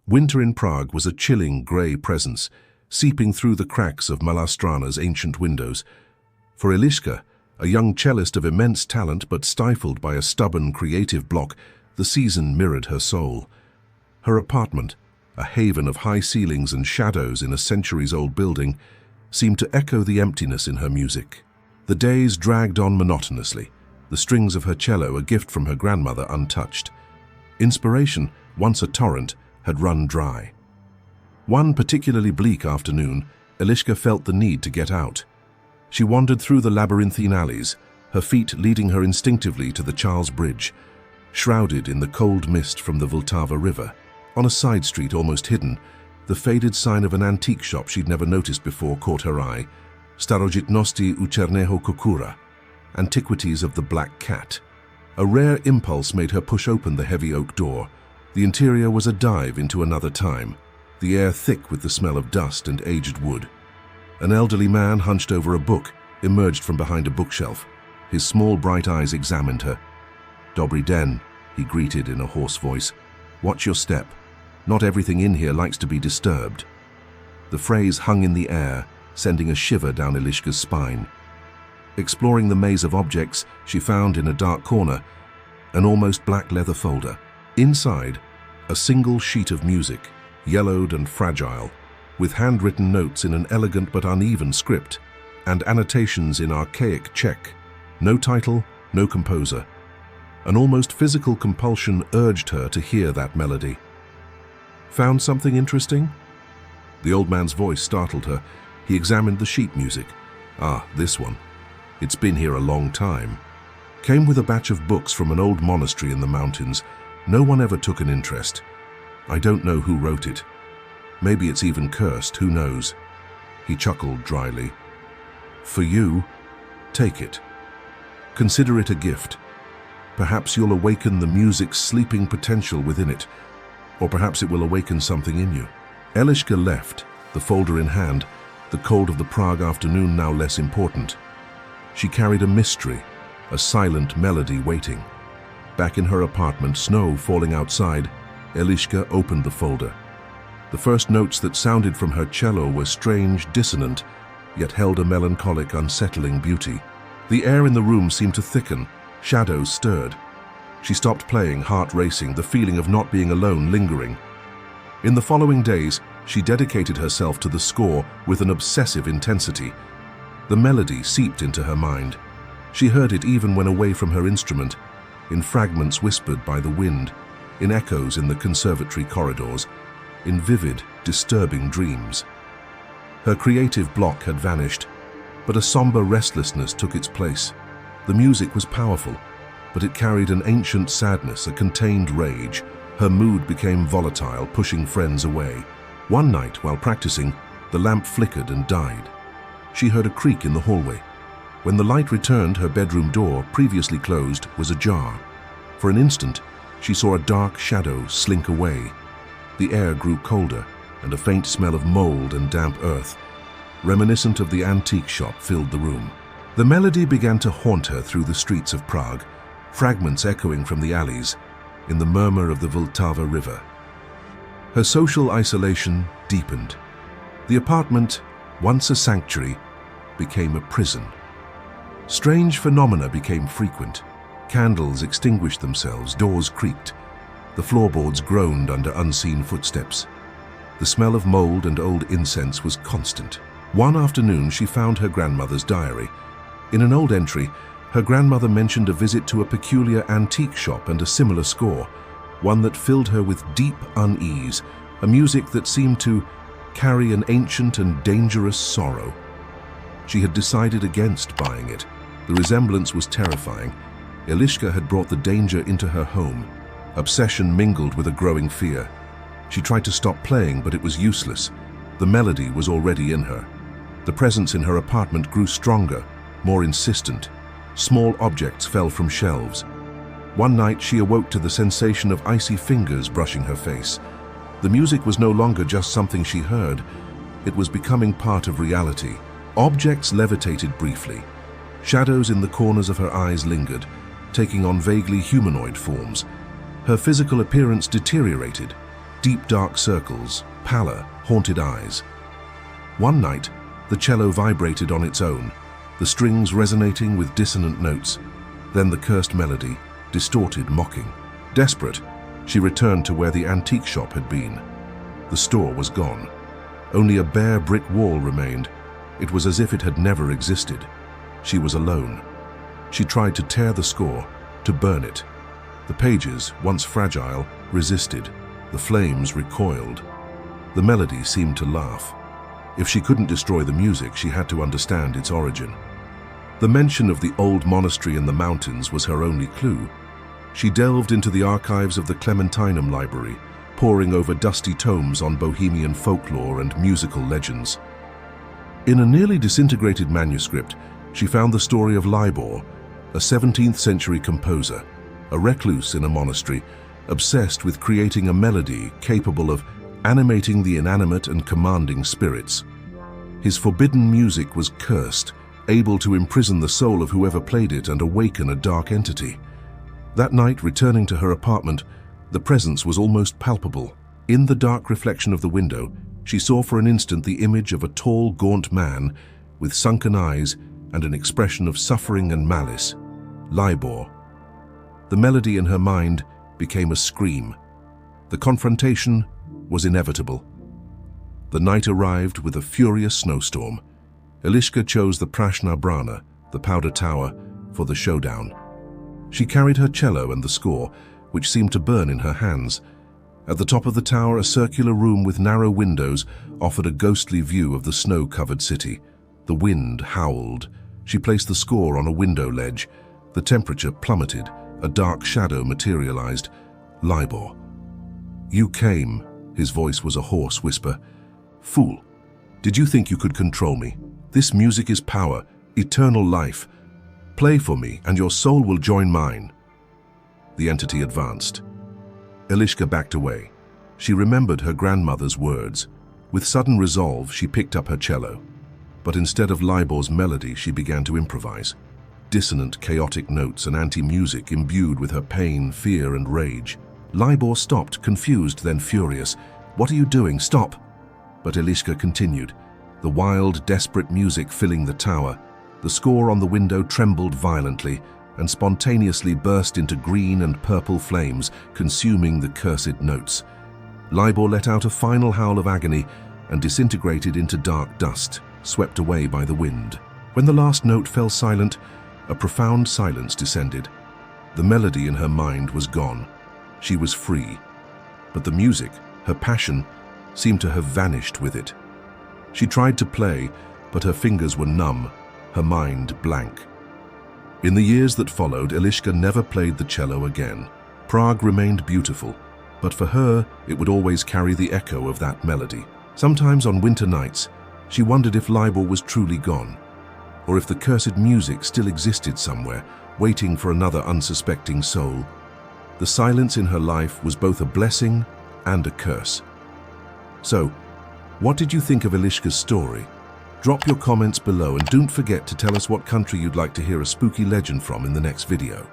Winter in Prague was a chilling, grey presence, seeping through the cracks of Malastrana's ancient windows. For Eliska, a young cellist of immense talent but stifled by a stubborn creative block, the season mirrored her soul. Her apartment, a haven of high ceilings and shadows in a centuries-old building, seemed to echo the emptiness in her music. The days dragged on monotonously, the strings of her cello, a gift from her grandmother, untouched. Inspiration, once a torrent, had run dry. One particularly bleak afternoon, Eliska felt the need to get out. She wandered through the labyrinthine alleys, her feet leading her instinctively to the Charles Bridge, shrouded in the cold mist from the Vltava River. On a side street almost hidden, the faded sign of an antique shop she'd never noticed before caught her eye. Starożytności u Czarnego Kukura, Antiquities of the Black Cat. A rare impulse made her push open the heavy oak door. The interior was a dive into another time, the air thick with the smell of dust and aged wood. An elderly man hunched over a book emerged from behind a bookshelf. His small bright eyes examined her. "Dobry den," he greeted in a hoarse voice. "Watch your step. Not everything in here likes to be disturbed." The phrase hung in the air, sending a shiver down Eliska's spine. Exploring the maze of objects, she found in a dark corner an almost black leather folder. Inside, a single sheet of music, yellowed and fragile, with handwritten notes in an elegant but uneven script, and annotations in archaic Czech. No title, no composer. An almost physical compulsion urged her to hear that melody. "Found something interesting?" The old man's voice startled her. He examined the sheet music. "Ah, this one. It's been here a long time. Came with a batch of books from an old monastery in the mountains. No one ever took an interest. I don't know who wrote it. Maybe it's even cursed, who knows?" He chuckled dryly. "For you, take it. Consider it a gift. Perhaps you'll awaken the music's sleeping potential within it, or perhaps it will awaken something in you." Eliska left, the folder in hand, the cold of the Prague afternoon now less important. She carried a mystery, a silent melody waiting. Back in her apartment, snow falling outside, Eliska opened the folder. The first notes that sounded from her cello were strange, dissonant, yet held a melancholic, unsettling beauty. The air in the room seemed to thicken, shadows stirred. She stopped playing, heart racing, the feeling of not being alone lingering. In the following days, she dedicated herself to the score with an obsessive intensity. The melody seeped into her mind. She heard it even when away from her instrument, in fragments whispered by the wind, in echoes in the conservatory corridors, in vivid, disturbing dreams. Her creative block had vanished, but a somber restlessness took its place. The music was powerful, but it carried an ancient sadness, a contained rage. Her mood became volatile, pushing friends away. One night, while practicing, the lamp flickered and died. She heard a creak in the hallway. When the light returned, her bedroom door, previously closed, was ajar. For an instant, she saw a dark shadow slink away. The air grew colder, and a faint smell of mold and damp earth, reminiscent of the antique shop, filled the room. The melody began to haunt her through the streets of Prague, fragments echoing from the alleys, in the murmur of the Vltava River. Her social isolation deepened. The apartment, once a sanctuary, became a prison. Strange phenomena became frequent. Candles extinguished themselves, doors creaked. The floorboards groaned under unseen footsteps. The smell of mold and old incense was constant. One afternoon, she found her grandmother's diary. In an old entry, her grandmother mentioned a visit to a peculiar antique shop and a similar score, one that filled her with deep unease, a music that seemed to carry an ancient and dangerous sorrow. She had decided against buying it. The resemblance was terrifying. Eliska had brought the danger into her home. Obsession mingled with a growing fear. She tried to stop playing, but it was useless. The melody was already in her. The presence in her apartment grew stronger, more insistent. Small objects fell from shelves. One night, she awoke to the sensation of icy fingers brushing her face. The music was no longer just something she heard. It was becoming part of reality. Objects levitated briefly. Shadows in the corners of her eyes lingered, taking on vaguely humanoid forms. Her physical appearance deteriorated. deep dark circles, pallor, haunted eyes. One night, the cello vibrated on its own, the strings resonating with dissonant notes, then the cursed melody, distorted, mocking. Desperate, she returned to where the antique shop had been. The store was gone. Only a bare brick wall remained. It was as if it had never existed. She was alone. She tried to tear the score, to burn it. The pages, once fragile, resisted. The flames recoiled. The melody seemed to laugh. If she couldn't destroy the music, she had to understand its origin. The mention of the old monastery in the mountains was her only clue. She delved into the archives of the Clementinum library, poring over dusty tomes on Bohemian folklore and musical legends. In a nearly disintegrated manuscript, she found the story of Libor, a 17th century composer, a recluse in a monastery, obsessed with creating a melody capable of animating the inanimate and commanding spirits. His forbidden music was cursed, able to imprison the soul of whoever played it and awaken a dark entity. That night, returning to her apartment, the presence was almost palpable. In the dark reflection of the window, she saw for an instant the image of a tall, gaunt man with sunken eyes and an expression of suffering and malice. Libor. The melody in her mind became a scream. The confrontation was inevitable. The night arrived with a furious snowstorm. Eliska chose the Prashna Brana, the Powder Tower, for the showdown. She carried her cello and the score, which seemed to burn in her hands. At the top of the tower, a circular room with narrow windows offered a ghostly view of the snow-covered city. The wind howled. She placed the score on a window ledge. The temperature plummeted. A dark shadow materialized. Libor. "You came." His voice was a hoarse whisper. "Fool. Did you think you could control me? This music is power, eternal life. Play for me, and your soul will join mine." The entity advanced. Eliska backed away. She remembered her grandmother's words. With sudden resolve, she picked up her cello. But instead of Libor's melody, she began to improvise. Dissonant, chaotic notes and anti-music imbued with her pain, fear, and rage. Libor stopped, confused, then furious. "What are you doing? Stop!" But Eliska continued, the wild, desperate music filling the tower. The score on the window trembled violently and spontaneously burst into green and purple flames, consuming the cursed notes. Libor let out a final howl of agony and disintegrated into dark dust, swept away by the wind. When the last note fell silent, a profound silence descended. The melody in her mind was gone. She was free. But the music, her passion, seemed to have vanished with it. She tried to play, but her fingers were numb, her mind blank. In the years that followed, Eliska never played the cello again. Prague remained beautiful, but for her, it would always carry the echo of that melody. Sometimes on winter nights, she wondered if Libor was truly gone, or if the cursed music still existed somewhere, waiting for another unsuspecting soul. The silence in her life was both a blessing and a curse. So, what did you think of Eliska's story? Drop your comments below and don't forget to tell us what country you'd like to hear a spooky legend from in the next video.